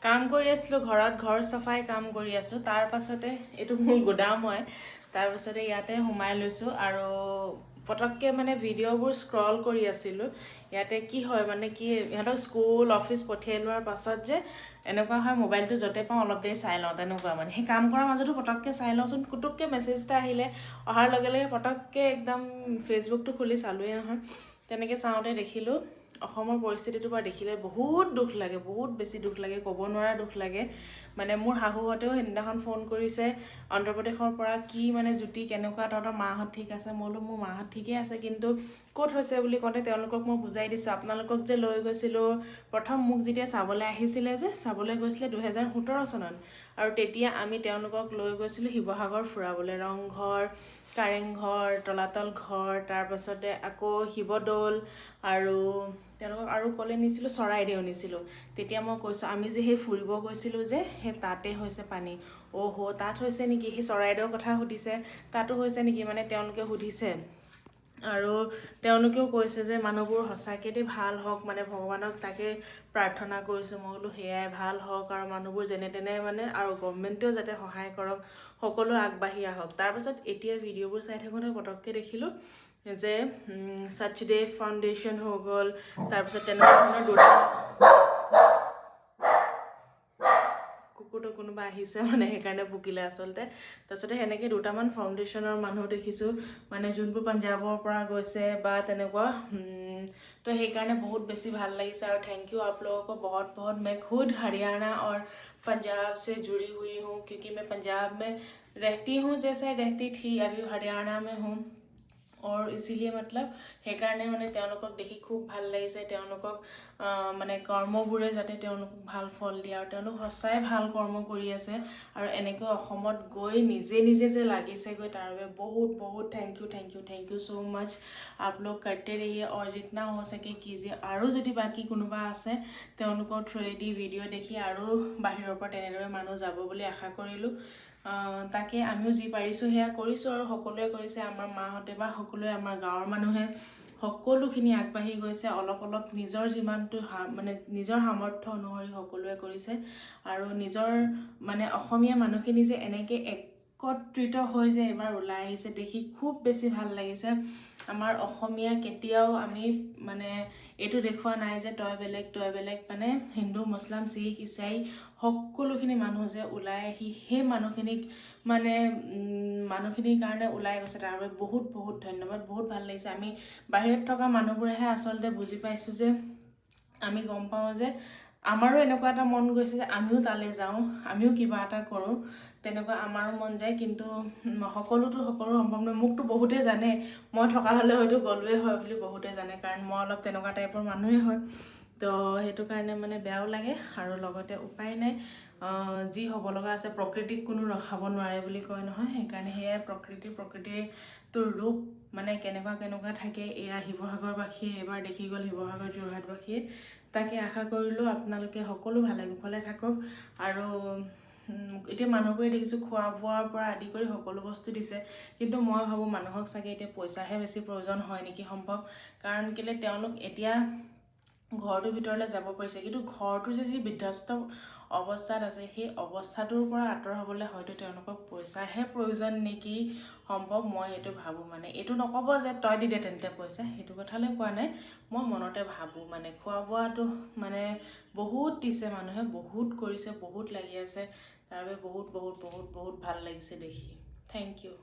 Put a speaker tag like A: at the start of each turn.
A: কাম কৰি আছিলোঁ ঘৰত, ঘৰ চাফাই কাম কৰি আছোঁ। তাৰ পাছতে এইটো মোৰ গুদাম হয়, তাৰপাছতে ইয়াতে সোমাই লৈছোঁ আৰু পটককৈ মানে ভিডিঅ'বোৰ স্ক্ৰল কৰি আছিলোঁ। ইয়াতে কি হয় মানে কি ইহঁতক স্কুল অফিচ পঠিয়াই লোৱাৰ পাছত যে এনেকুৱা হয় মোবাইলটো য'তে পাওঁ অলপ দেৰি চাই লওঁ, তেনেকুৱা মানে সেই কাম কৰাৰ মাজতো পটককৈ চাই লওঁচোন, কুটুককৈ মেছেজ এটা আহিলে অহাৰ লগে লগে পটককৈ একদম ফেচবুকটো খুলি চালোঁৱেই নহয়। তেনেকৈ চাওঁতে দেখিলোঁ অসমৰ পৰিস্থিতিটোৰ পৰা দেখিলে বহুত দুখ লাগে, বহুত বেছি দুখ লাগে, ক'ব নোৱাৰা দুখ লাগে। মানে মোৰ শাহুহঁতেও সেইদিনাখন ফোন কৰিছে অন্ধ্ৰপ্ৰদেশৰ পৰা, কি মানে জ্যোতি কেনেকুৱা, তহঁতৰ মাহঁত ঠিক আছে? মই বোলো মোৰ মাহঁত ঠিকেই আছে, কিন্তু ক'ত হৈছে বুলি কওঁতে তেওঁলোকক মই বুজাই দিছোঁ, আপোনালোকক যে লৈ গৈছিলোঁ প্ৰথম মোক যেতিয়া চাবলৈ আহিছিলে যে চাবলৈ গৈছিলে 2017 চনত, আৰু তেতিয়া আমি তেওঁলোকক লৈ গৈছিলোঁ শিৱসাগৰ ফুৰাবলৈ, ৰংঘৰ, কাৰেংঘৰ, তলাতল ঘৰ, তাৰপাছতে আকৌ শিৱদৌল, আৰু তেওঁলোকক আৰু ক'লে নিছিলোঁ, চৰাইদেউ নিছিলোঁ। তেতিয়া মই কৈছোঁ আমি যে সেই ফুৰিব গৈছিলোঁ যে সেই তাতে হৈছে পানী। তাত হৈছে নেকি? সেই চৰাইদেউৰ কথা সুধিছে, তাতো হৈছে নেকি মানে তেওঁলোকে সুধিছে। আৰু তেওঁলোকেও কৈছে যে মানুহবোৰ সঁচাকৈ ভাল হওক, মানে ভগৱানক তাকে প্ৰাৰ্থনা কৰিছোঁ। মই বোলো সেয়াই ভাল হওক আৰু মানুহবোৰ যেনে তেনে মানে, আৰু গভমেণ্টেও যাতে সহায় কৰক, সকলো আগবাঢ়ি আহক। তাৰপাছত এতিয়া ভিডিঅ'বোৰ চাই থাকোঁতে পটককৈ দেখিলোঁ যে সচদেৱ ফাউণ্ডেশ্যন হৈ গ'ল, তাৰপিছত তেনেকুৱা ধৰণৰ কুকুৰটো কোনোবা আহিছে মানে সেইকাৰণে ভুকিলে আচলতে। তাৰপিছতে সেনেকৈ দুটামান ফাউণ্ডেশ্যনৰ মানুহ দেখিছোঁ, মানে যোনবোৰ পাঞ্জাৱৰ পৰা গৈছে বা তেনেকুৱা। তো সেইকাৰণে বহুত বেছি ভাল লাগিছে আৰু থেংক ইউ आप लोगों को बहुत बहुत। मैं खुद हरियाणा और पंजाब से जुड़ी हुई हूँ, क्योंकि मैं पंजाब में रहती हूँ, जैसे रहती थी, अभी हरियाणा में हूँ। और इसीलिए मतलब সেইকাৰণে মানে তেওঁলোকক দেখি খুব ভাল লাগিছে। তেওঁলোকক মানে কৰ্মবোৰে যাতে তেওঁলোকক ভাল ফল দিয়ে, আৰু তেওঁলোক সঁচাই ভাল কৰ্ম কৰি আছে। আৰু এনেকৈ অসমত গৈ নিজে নিজে যে লাগিছেগৈ, তাৰ বাবে বহুত বহুত থেংক ইউ সো মাচ। आप लोग करते रहिए और जितना हो सके कीजिए। আৰু যদি বাকী কোনোবা আছে তেওঁলোকৰ থ্ৰুৱেদি ভিডিঅ' দেখি আৰু বাহিৰৰ পৰা তেনেদৰে মানুহ যাব বুলি আশা কৰিলোঁ। তাকে আমিও যি পাৰিছোঁ সেয়া কৰিছোঁ, আৰু সকলোৱে কৰিছে, আমাৰ মাহঁতে বা সকলোৱে, আমাৰ গাঁৱৰ মানুহে সকলোখিনি আগবাঢ়ি গৈছে। অলপ অলপ নিজৰ যিমানটো মানে নিজৰ সামৰ্থ্য অনুসৰি সকলোৱে কৰিছে। আৰু নিজৰ মানে অসমীয়া মানুহখিনি যে এনেকৈ একত্ৰিত হৈ যে এবাৰ ওলাই আহিছে দেখি খুব বেছি ভাল লাগিছে। আমাৰ অসমীয়া কেতিয়াও আমি মানে এইটো দেখুওৱা নাই যে তই বেলেগ, মানে হিন্দু, মুছলিম, শিখ, ইছাই সকলোখিনি মানুহ যে ওলাই আহি সেই মানুহখিনিক মানে মানুহখিনিৰ কাৰণে ওলাই গৈছে, তাৰ বাবে বহুত বহুত ধন্যবাদ। বহুত ভাল লাগিছে। আমি বাহিৰত থকা মানুহবোৰেহে আচলতে বুজি পাইছোঁ যে, আমি গম পাওঁ যে আমাৰো এনেকুৱা এটা মন গৈছে যে আমিও তালৈ যাওঁ, আমিও কিবা এটা কৰোঁ, তেনেকুৱা আমাৰো মন যায়। কিন্তু সকলো সম্ভৱ নহয়। মোকতো বহুতে জানে, মই থকা হ'লে হয়তো গ'লোৱে হয় বুলি বহুতে জানে, কাৰণ মই অলপ তেনেকুৱা টাইপৰ মানুহেই হয়। তো সেইটো কাৰণে মানে বেয়াও লাগে, আৰু লগতে উপায় নাই। যি হ'ব লগা আছে, প্ৰকৃতিক কোনো ৰখাব নোৱাৰে বুলি কয় নহয়, সেইকাৰণে সেয়াই প্ৰকৃতিৰটোৰ ৰূপ মানে কেনেকুৱা থাকে, এয়া শিৱসাগৰবাসীয়ে এবাৰ দেখি গ'ল, শিৱসাগৰ যোৰহাটবাসীয়ে। তাকে আশা কৰিলোঁ আপোনালোকে সকলো ভালে কুশলে থাকক। আৰু এতিয়া মানুহবোৰে দেখিছোঁ খোৱা বোৱাৰ পৰা আদি কৰি সকলো বস্তু দিছে, কিন্তু মই ভাবোঁ মানুহক চাগে এতিয়া পইচাহে বেছি প্ৰয়োজন হয় নেকি সম্ভৱ। কাৰণ কেলৈ তেওঁলোক এতিয়া ঘৰটোৰ ভিতৰলৈ যাব পাৰিছে, কিন্তু ঘৰটো যে যি বিধ্বস্ত অৱস্থাত আছে, সেই অৱস্থাটোৰ পৰা আঁতৰ হ'বলৈ হয়তো তেওঁলোকক পইচাৰহে প্ৰয়োজন নেকি সম্ভৱ। মই সেইটো ভাবোঁ। মানে এইটো নক'ব যে তই দি দে তেন্তে পইচা, সেইটো কথালৈ কোৱা নাই। মই মনতে ভাবোঁ মানে খোৱা বোৱাটো মানে বহুত দিছে মানুহে, বহুত কৰিছে, বহুত লাগি আছে, তাৰ বাবে বহুত ভাল লাগিছে দেখি। Thank U.